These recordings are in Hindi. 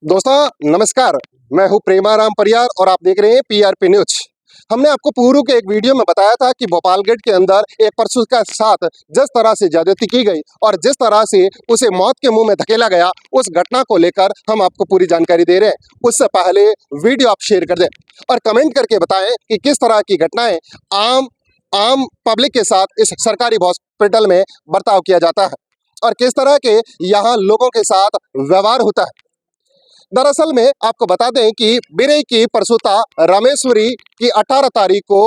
दोस्तों नमस्कार, मैं हूं प्रेमाराम परियार और आप देख रहे हैं पीआरपी न्यूज। हमने आपको पूर्व के एक वीडियो में बताया था कि भोपालगढ़ के अंदर एक परसू के साथ जिस तरह से ज्यादती की गई और जिस तरह से उसे मौत के मुंह में धकेला गया, उस घटना को लेकर हम आपको पूरी जानकारी दे रहे हैं। उससे पहले वीडियो आप शेयर कर दें और कमेंट करके बताएं कि किस तरह की घटनाएं आम पब्लिक के साथ इस सरकारी हॉस्पिटल में बर्ताव किया जाता है और किस तरह के यहाँ लोगों के साथ व्यवहार होता है। दरअसल में आपको बता दें कि बिरई की प्रसूता रामेश्वरी की 18 तारीख को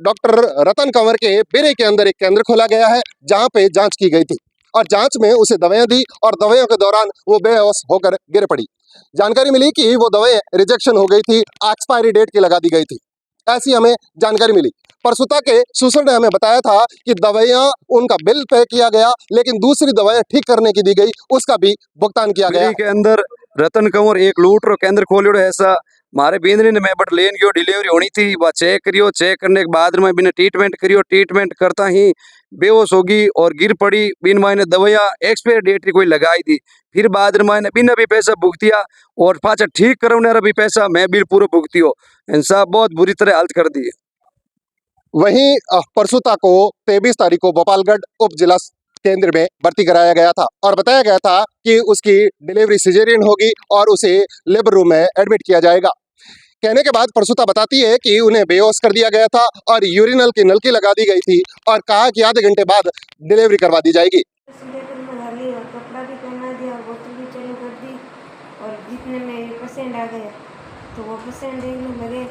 डॉक्टर रतन कंवर के बिरई के अंदर एक केंद्र खोला गया है, जहां पे जांच की गई थी और जांच में उसे दवाएं दी और दवाइयों के दौरान वो बेहोश होकर गिर पड़ी। जानकारी मिली कि वो दवाएं रिजेक्शन हो गई थी, एक्सपायरी डेट की लगा दी गई थी, ऐसी हमें जानकारी मिली। प्रसूता के सुसर ने हमें बताया था कि दवाइयां उनका बिल पे किया गया, लेकिन दूसरी दवाएं ठीक करने की दी गई, उसका भी भुगतान किया गया। के अंदर रतन कंवर एक लूट रो केंद्र खोलियो ऐसा मारे बेंदरी ने मैं बट लेन गयो, डिलीवरी होनी थी, वह चेक करियो, चेक करने के बाद में बिना ट्रीटमेंट करियो, ट्रीटमेंट करता ही बेहोश होगी और गिर पड़ी। बिन मायने दवाइयाँ एक्सपायर डेट की कोई लगाई थी, फिर बाद में मायने बिना भी पैसा भुगतिया और पाचा ठीक करवने भी पैसा मैं बिल पूरा भुगतियो। इंसान बहुत बुरी तरह हालत कर दी है। वहीं प्रसूता को 23 तारीख को भोपालगढ़ उप जिला केंद्र में भर्ती कराया गया था और बताया गया था कि उसकी डिलीवरी सिजेरियन होगी और उसे लेबर रूम में एडमिट किया जाएगा। कहने के बाद प्रसूता बताती है कि उन्हें बेहोश कर दिया गया था और यूरिनल की नलकी लगा दी गई थी और कहा कि आधे घंटे बाद डिलीवरी करवा दी जाएगी। कपड़ा भी पहना दिया और बोतल भी चालू कर दी और जितने में पेशेंट आ गया तो वो पेशेंट देखने लगे,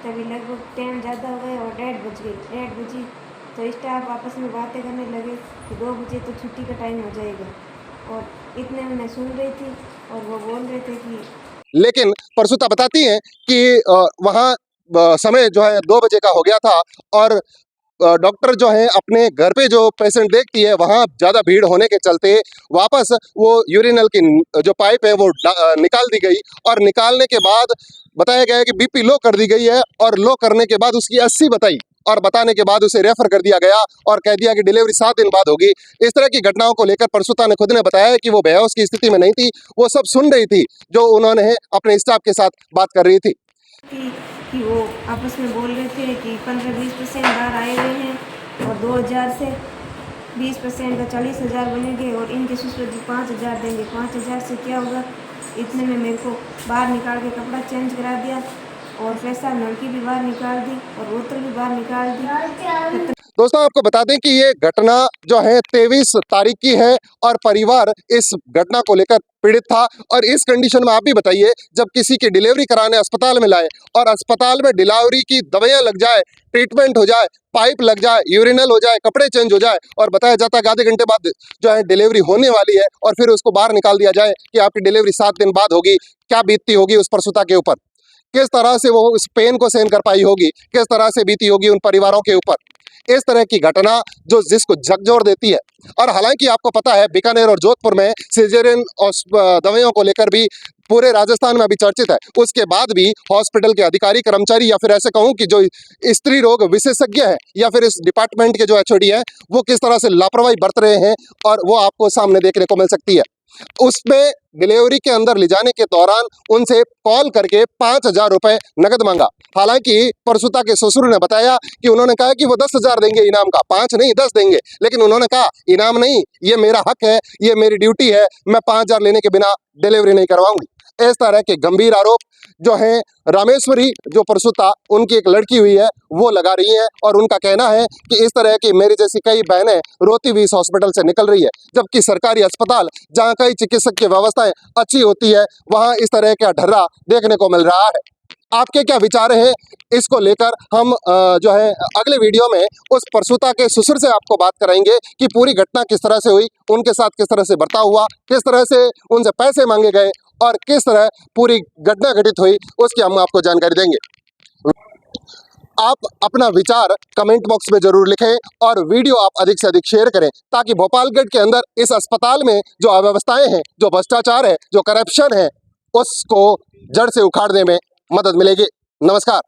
तभी लगभग टाइम ज़्यादा हो गया और 1:30 बजी तो स्टाफ आपस में बातें करने लगे कि 2 बजे तो छुट्टी का टाइम हो जाएगा और इतने में मैं सुन रही थी और वो बोल रहे थे कि, लेकिन प्रसूता बताती हैं कि वहाँ समय जो है 2 बजे का हो गया था और डॉक्टर जो है अपने घर पे जो पेशेंट देखती है वहाँ ज़्यादा भीड़ होने के चलते वापस वो यूरिनल की जो पाइप है वो निकाल दी गई और निकालने के बाद बताया गया है कि बीपी लो कर दी गई है और लो करने के बाद उसकी 80 बताई और बताने के बाद उसे रेफर कर दिया गया और कह दिया कि डिलीवरी 7 दिन बाद होगी। इस तरह की घटनाओं को लेकर प्रसूता ने खुद ने बताया कि वो बेहोश की स्थिति में नहीं थी, वो सब सुन रही थी जो उन्होंने अपने स्टाफ के साथ बात कर रही थी कि वो आपस में बोल रहे थे कि 15-20% बाहर आए हुए हैं और 2000 से 20% का 40,000 बनेंगे और इनके ससुर जी 5,000 देंगे। 5,000 से क्या होगा? इतने में मेरे को बाहर निकाल के कपड़ा चेंज करा दिया और पैसा लड़की भी बाहर निकाल दी और बोतल भी बाहर निकाल दी। दोस्तों आपको बता दें कि ये घटना जो है 23 तारीख की है और परिवार इस घटना को लेकर पीड़ित था और इस कंडीशन में आप भी बताइए, जब किसी की डिलीवरी कराने अस्पताल में लाए और अस्पताल में डिलीवरी की दवाइयां लग जाए, ट्रीटमेंट हो जाए, पाइप लग जाए, यूरिनल हो जाए, कपड़े चेंज हो जाए और बताया जाता है कि आधे घंटे बाद जो है डिलीवरी होने वाली है और फिर उसको बाहर निकाल दिया जाए कि आपकी डिलीवरी 7 दिन बाद होगी। क्या बीतती होगी उस प्रसूता के ऊपर, किस तरह से वो उस पेन को सहन कर पाई होगी, किस तरह से बीती होगी उन परिवारों के ऊपर। इस तरह की घटना जो जिसको झकझोर देती है। और हालांकि आपको पता है बीकानेर और जोधपुर में सिजेरियन दवाइयों को लेकर भी पूरे राजस्थान में अभी चर्चित है, उसके बाद भी हॉस्पिटल के अधिकारी कर्मचारी या फिर ऐसे कहूँ कि जो स्त्री रोग विशेषज्ञ है या फिर इस डिपार्टमेंट के जो एचओडी है वो किस तरह से लापरवाही बरत रहे हैं और वो आपको सामने देखने को मिल सकती है। उसमें डिलीवरी के अंदर ले जाने के दौरान उनसे कॉल करके 5,000 रुपए नगद मांगा। हालांकि प्रसूता के ससुर ने बताया कि उन्होंने कहा कि वो 10,000 देंगे इनाम का, 5 नहीं 10 देंगे, लेकिन उन्होंने कहा इनाम नहीं, ये मेरा हक है, ये मेरी ड्यूटी है, मैं 5,000 लेने के बिना डिलीवरी नहीं करवाऊंगी। इस तरह के गंभीर आरोप जो है रामेश्वरी जो प्रसूता उनकी एक लड़की हुई है वो लगा रही है और उनका कहना है कि इस तरह की मेरी जैसी कई बहनें रोती हुई इस हॉस्पिटल से निकल रही है, जबकि सरकारी अस्पताल जहां कई चिकित्सक की व्यवस्थाएं अच्छी होती है वहां इस तरह का ढर्रा देखने को मिल रहा है। आपके क्या विचार हैं इसको लेकर? हम जो है अगले वीडियो में उस प्रसूता के ससुर से आपको बात कराएंगे कि पूरी घटना किस तरह से हुई, उनके साथ किस तरह से बर्ताव हुआ, किस तरह से उनसे पैसे मांगे गए और किस तरह पूरी घटना घटित हुई, उसकी हम आपको जानकारी देंगे। आप अपना विचार कमेंट बॉक्स में जरूर लिखें और वीडियो आप अधिक से अधिक शेयर करें ताकि भोपालगढ़ के अंदर इस अस्पताल में जो अव्यवस्थाएं हैं, जो भ्रष्टाचार है, जो करप्शन है, उसको जड़ से उखाड़ने में मदद मिलेगी। नमस्कार।